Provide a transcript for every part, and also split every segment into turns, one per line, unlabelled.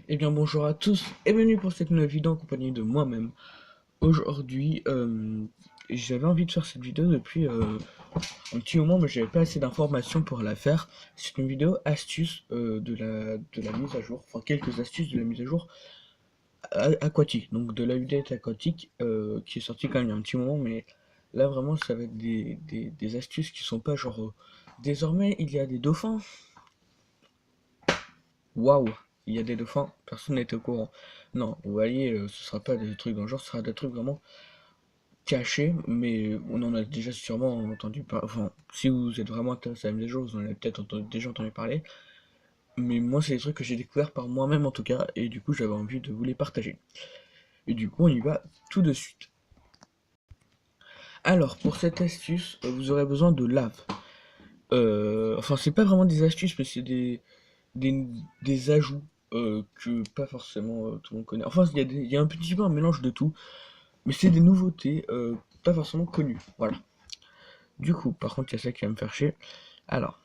Eh bien bonjour à tous et bienvenue pour cette nouvelle vidéo en compagnie de moi-même. Aujourd'hui, j'avais envie de faire cette vidéo depuis un petit moment, mais j'avais pas assez d'informations pour la faire. C'est une vidéo astuce de la mise à jour, enfin quelques astuces de la mise à jour aquatique, donc de la update aquatique qui est sortie quand même il y a un petit moment, mais là vraiment ça va être des astuces qui sont pas genre désormais il y a des dauphins. Waouh, il y a des dauphins, personne n'était au courant. Non, vous voyez, ce sera pas des trucs dans le genre, ce sera des trucs vraiment cachés, mais on en a déjà sûrement entendu parler. Enfin, si vous êtes vraiment intéressé à la mise à jour, vous en avez peut-être déjà entendu parler. Mais moi, c'est des trucs que j'ai découvert par moi-même en tout cas, et du coup, j'avais envie de vous les partager. Et du coup, on y va tout de suite. Alors, pour cette astuce, vous aurez besoin de lave. Enfin, c'est pas vraiment des astuces, mais c'est des, des ajouts que pas forcément tout le monde connaît. Enfin, il y a un petit peu un mélange de tout, mais c'est des nouveautés pas forcément connues. Voilà. Du coup, par contre, il y a ça qui va me faire chier. Alors,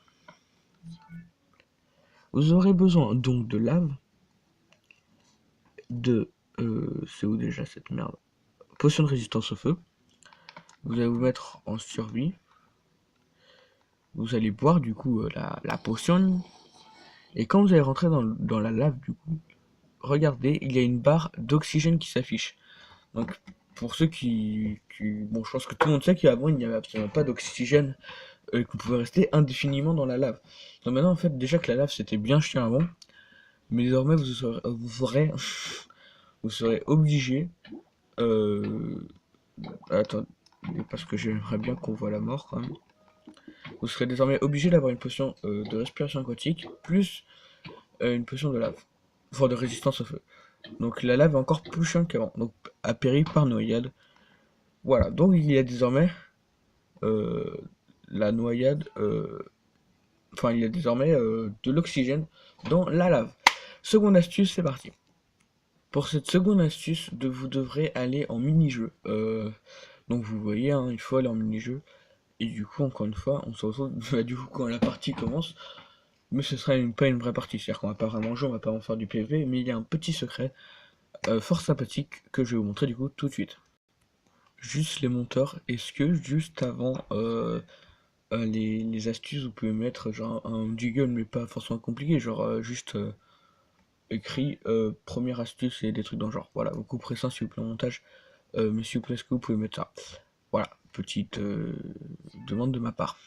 vous aurez besoin donc de lave, de... c'est où déjà cette merde? Potion de résistance au feu. Vous allez vous mettre en survie. Vous allez boire du coup la potion. Et quand vous allez rentrer dans la lave, du coup, regardez, il y a une barre d'oxygène qui s'affiche. Donc, pour ceux bon, je pense que tout le monde sait qu'avant, il n'y avait absolument pas d'oxygène, qu'on pouvait rester indéfiniment dans la lave. Donc maintenant, en fait, déjà que la lave, c'était bien chiant avant, mais désormais, vous serez obligé... Attends, parce que j'aimerais bien qu'on voit la mort, quand même. Vous serez désormais obligé d'avoir une potion de respiration aquatique, plus une potion de lave. Enfin, de résistance au feu. Donc la lave est encore plus chiant qu'avant. Donc, à péri par noyade. Voilà, donc il y a désormais euh, la noyade, enfin il y a désormais de l'oxygène dans la lave. Seconde astuce, c'est parti. Pour cette seconde astuce, vous devrez aller en mini-jeu. Donc vous voyez, hein, il faut aller en mini-jeu. Et du coup, encore une fois, on se retrouve du coup quand la partie commence. Mais ce sera pas une vraie partie, c'est-à-dire qu'on va pas vraiment jouer, on va pas en faire du PV, mais il y a un petit secret fort sympathique que je vais vous montrer du coup tout de suite. Juste les monteurs, est-ce que juste avant les astuces, vous pouvez mettre genre un jiggle, mais pas forcément compliqué, genre juste écrit première astuce et des trucs dans le genre. Voilà, vous couperez ça s'il vous plaît en montage, mais s'il vous plaît, est-ce que vous pouvez mettre ça? Voilà, petite demande de ma part.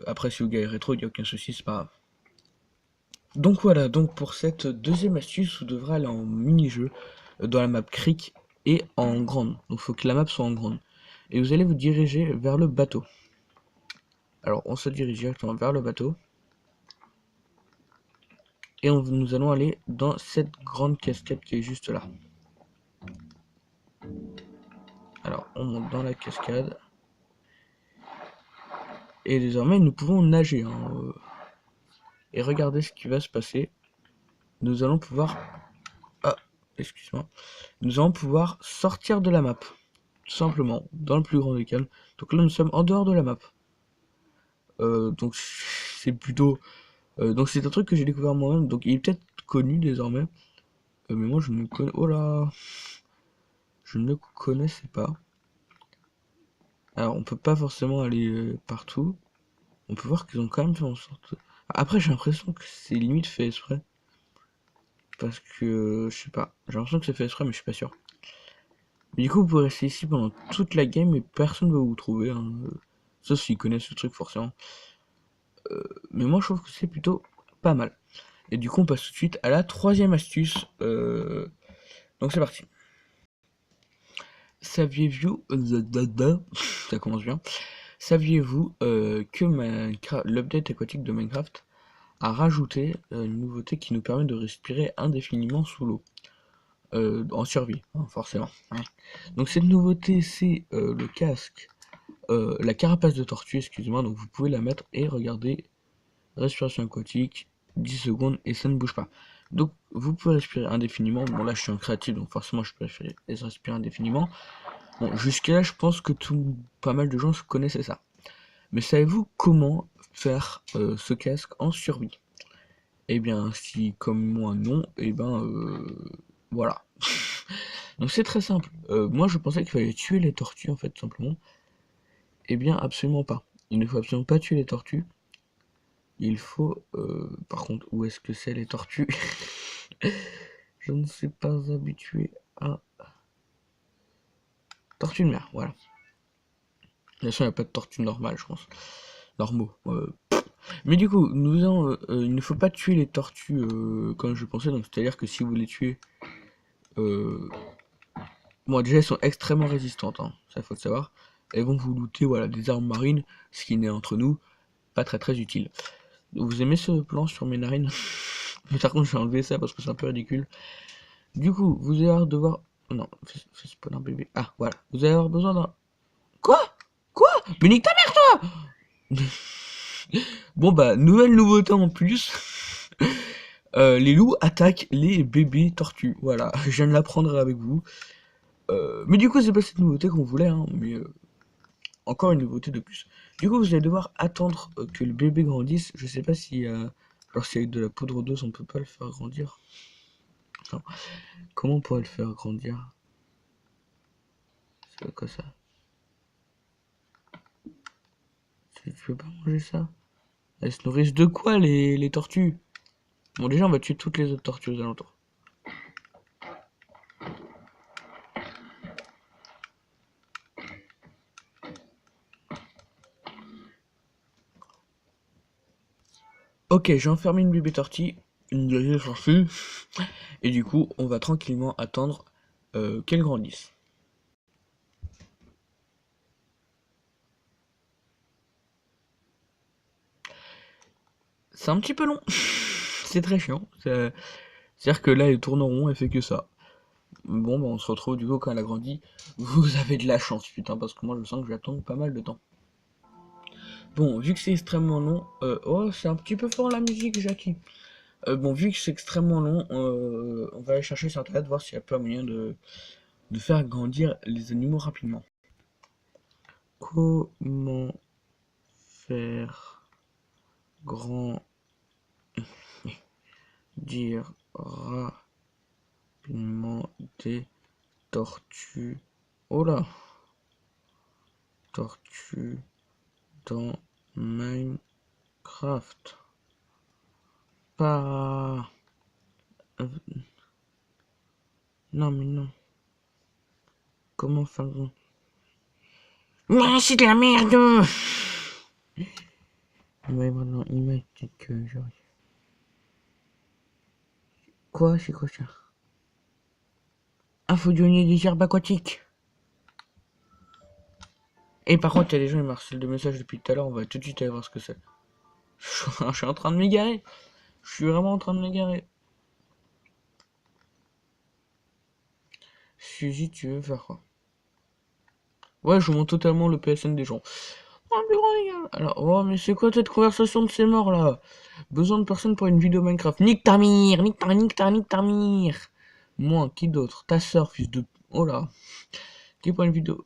Après, si vous galérez trop, il n'y a aucun souci, c'est pas grave. Donc voilà, donc pour cette deuxième astuce, vous devrez aller en mini-jeu dans la map Creek et en grande. Donc il faut que la map soit en grande. Et vous allez vous diriger vers le bateau. Alors on se dirige directement vers le bateau. Et nous allons aller dans cette grande cascade qui est juste là. Alors on monte dans la cascade. Et désormais nous pouvons nager. Et regardez ce qui va se passer. Nous allons pouvoir... Ah, excuse-moi. Nous allons pouvoir sortir de la map. Tout simplement, dans le plus grand des calmes. Donc là nous sommes en dehors de la map. Donc c'est plutôt... donc c'est un truc que j'ai découvert moi-même. Donc il est peut-être connu désormais. Mais moi je ne connais... Oh là, je ne le connaissais pas. Alors on peut pas forcément aller partout. On peut voir qu'ils ont quand même fait en sorte... Après j'ai l'impression que c'est limite fait exprès. Parce que... je sais pas. J'ai l'impression que c'est fait exprès mais je suis pas sûr. Mais du coup vous pouvez rester ici pendant toute la game et personne ne va vous trouver. Hein. Sauf s'ils connaissent le truc forcément. Mais moi je trouve que c'est plutôt pas mal. Et du coup on passe tout de suite à la troisième astuce. Donc c'est parti. Saviez-vous... Ça commence bien. Saviez-vous que l'update aquatique de Minecraft a rajouté une nouveauté qui nous permet de respirer indéfiniment sous l'eau, en survie, hein, forcément. Hein. Donc cette nouveauté, c'est le casque, la carapace de tortue, excusez-moi, donc vous pouvez la mettre et regardez, respiration aquatique, 10 secondes et ça ne bouge pas. Donc vous pouvez respirer indéfiniment, bon là je suis en créatif donc forcément je peux respirer indéfiniment. Bon jusqu'à là je pense que pas mal de gens connaissaient ça. Mais savez-vous comment faire ce casque en survie? Et bien, si comme moi non, voilà. Donc c'est très simple. Moi je pensais qu'il fallait tuer les tortues en fait, tout simplement. Eh bien, absolument pas. Il ne faut absolument pas tuer les tortues. Il faut... par contre, où est-ce que c'est les tortues? Je ne suis pas habitué à... Tortue de mer, voilà. De toute façon, il n'y a pas de tortue normale, je pense. Normaux. Mais du coup, il ne faut pas tuer les tortues comme je pensais. Donc, c'est-à-dire que si vous les tuez... Euh, bon, déjà, elles sont extrêmement résistantes, hein, ça faut le savoir. Elles vont vous looter, voilà, des armes marines, ce qui n'est entre nous pas très très utile. Vous aimez ce plan sur mes narines? Mais par contre, je vais enlever ça parce que c'est un peu ridicule. Du coup, vous allez devoir... Non, fais spawn un bébé. Ah, voilà. Vous allez avoir besoin d'un... Quoi? Quoi? Mais nique ta mère, toi! Bon, bah, nouvelle nouveauté en plus. Les loups attaquent les bébés tortues. Voilà, je viens de l'apprendre avec vous. Mais du coup, c'est pas cette nouveauté qu'on voulait, hein, mais encore une nouveauté de plus. Du coup, vous allez devoir attendre que le bébé grandisse. Je sais pas si... alors, si avec de la poudre d'os, on peut pas le faire grandir. Enfin, comment on pourrait le faire grandir? C'est quoi ça? Tu peux pas manger ça? Elles se nourrissent de quoi les tortues? Bon déjà on va tuer toutes les autres tortues aux alentours. Ok, j'ai enfermé une bébé tortue, une deuxième tortue, et du coup on va tranquillement attendre qu'elle grandisse. C'est un petit peu long, c'est très chiant. C'est-à-dire que là elle tourne en rond, elle fait que ça. Bon bah on se retrouve du coup quand elle a grandi. Vous avez de la chance putain parce que moi je sens que je vais attendre pas mal de temps. Bon vu que c'est extrêmement long, oh c'est un petit peu fort la musique Jackie. Bon, vu que c'est extrêmement long, on va aller chercher sur internet voir s'il n'y a pas moyen de faire grandir les animaux rapidement. Comment faire grandir rapidement des tortues? Oh là! Tortues dans Minecraft. Pas... Non mais non. Comment faire... Mais c'est de la merde! Ouais, maintenant, imagine que j'arrive. Quoi? C'est quoi ça? Ah, faut donner des herbes aquatiques. Et par contre, il y a des gens qui m'harcèlent de messages depuis tout à l'heure. On va tout de suite aller voir ce que c'est. Je suis en train de m'égarer. Je suis vraiment en train de m'égarer. Suzy, tu veux faire quoi? Ouais, je vous montre totalement le PSN des gens. Alors, oh, mais c'est quoi cette conversation de ces morts là? Besoin de personne pour une vidéo Minecraft. Nique ta mire, nique ta mire. Moi, qui d'autre? Ta soeur, fils de... Oh là. Qui pour une vidéo?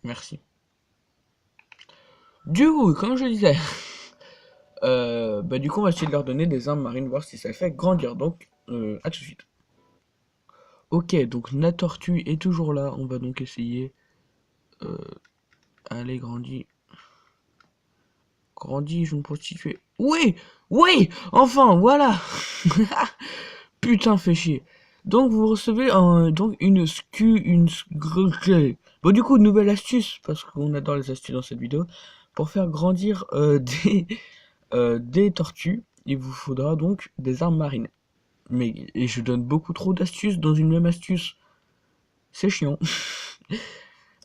Merci. Du coup, comme je disais, du coup, on va essayer de leur donner des armes marines, voir si ça fait grandir. Donc, à tout de suite. Ok, donc la tortue est toujours là. On va donc essayer. Euh, allez, grandis. Grandis, je me prostituer. Oui! Oui! Enfin, voilà! Putain, fait chier. Donc, vous recevez donc Bon, du coup, une nouvelle astuce, parce qu'on adore les astuces dans cette vidéo. Pour faire grandir des tortues, il vous faudra donc des armes marines. Mais et je donne beaucoup trop d'astuces dans une même astuce. C'est chiant.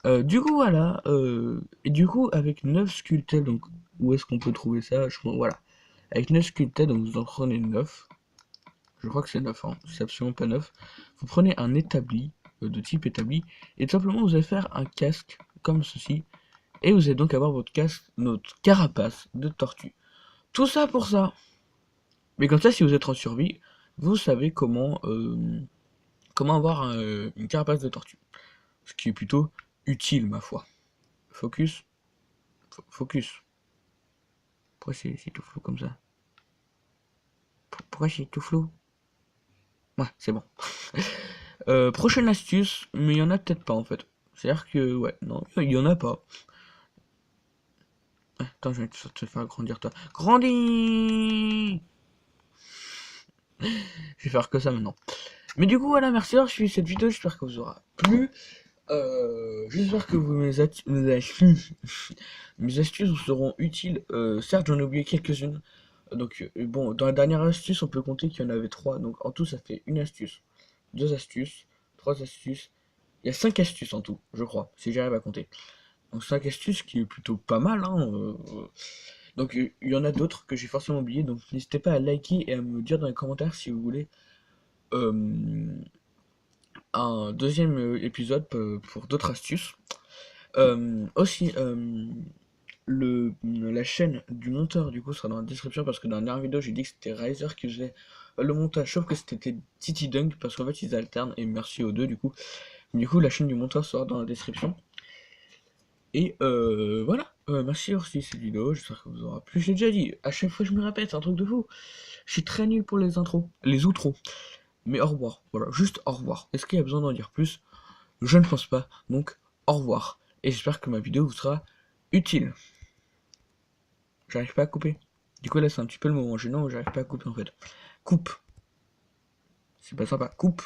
Du coup, voilà. Et du coup, avec 9 sculptels, donc où est-ce qu'on peut trouver ça? Voilà. Avec 9 sculptels, donc vous en prenez 9. Je crois que c'est 9, hein. C'est absolument pas 9. Vous prenez un établi, de type établi, et tout simplement vous allez faire un casque comme ceci. Et vous allez donc avoir votre casque, notre carapace de tortue. Tout ça pour ça. Mais comme ça, si vous êtes en survie, vous savez comment avoir une carapace de tortue. ce qui est plutôt utile, ma foi. Focus. Focus. Pourquoi c'est tout flou comme ça? Pourquoi c'est tout flou? Ouais, c'est bon. Prochaine astuce, mais il y en a peut-être pas en fait. C'est-à-dire que, ouais, non, il y en a pas. Attends, je vais te faire grandir toi. Grandis! Je vais faire que ça maintenant. Mais du coup, voilà, merci d'avoir suivi cette vidéo. J'espère que vous aura plu. J'espère que mes astuces vous seront utiles. Certes, j'en ai oublié quelques-unes. Donc, bon, dans la dernière astuce, on peut compter qu'il y en avait 3. Donc, en tout, ça fait une astuce, 2 astuces, 3 astuces. Il y a 5 astuces en tout, je crois, si j'arrive à compter. Donc, 5 astuces qui est plutôt pas mal, hein. Donc, il y en a d'autres que j'ai forcément oublié. Donc, n'hésitez pas à liker et à me dire dans les commentaires si vous voulez un deuxième épisode pour d'autres astuces. Aussi, la chaîne du monteur du coup sera dans la description parce que dans la dernière vidéo j'ai dit que c'était Riser qui faisait le montage, sauf que c'était Titi Dunk parce qu'en fait ils alternent et merci aux deux du coup. Du coup la chaîne du monteur sera dans la description. Et voilà, merci d'avoir suivi cette vidéo, j'espère que vous aura plu. J'ai déjà dit, à chaque fois je me répète, c'est un truc de fou. Je suis très nul pour les intros, les outros. Mais au revoir, voilà, juste au revoir. Est-ce qu'il y a besoin d'en dire plus? Je ne pense pas, donc au revoir. Et j'espère que ma vidéo vous sera utile. J'arrive pas à couper. Du coup là c'est un petit peu le moment gênant où j'arrive pas à couper en fait. Coupe. C'est pas sympa. Coupe.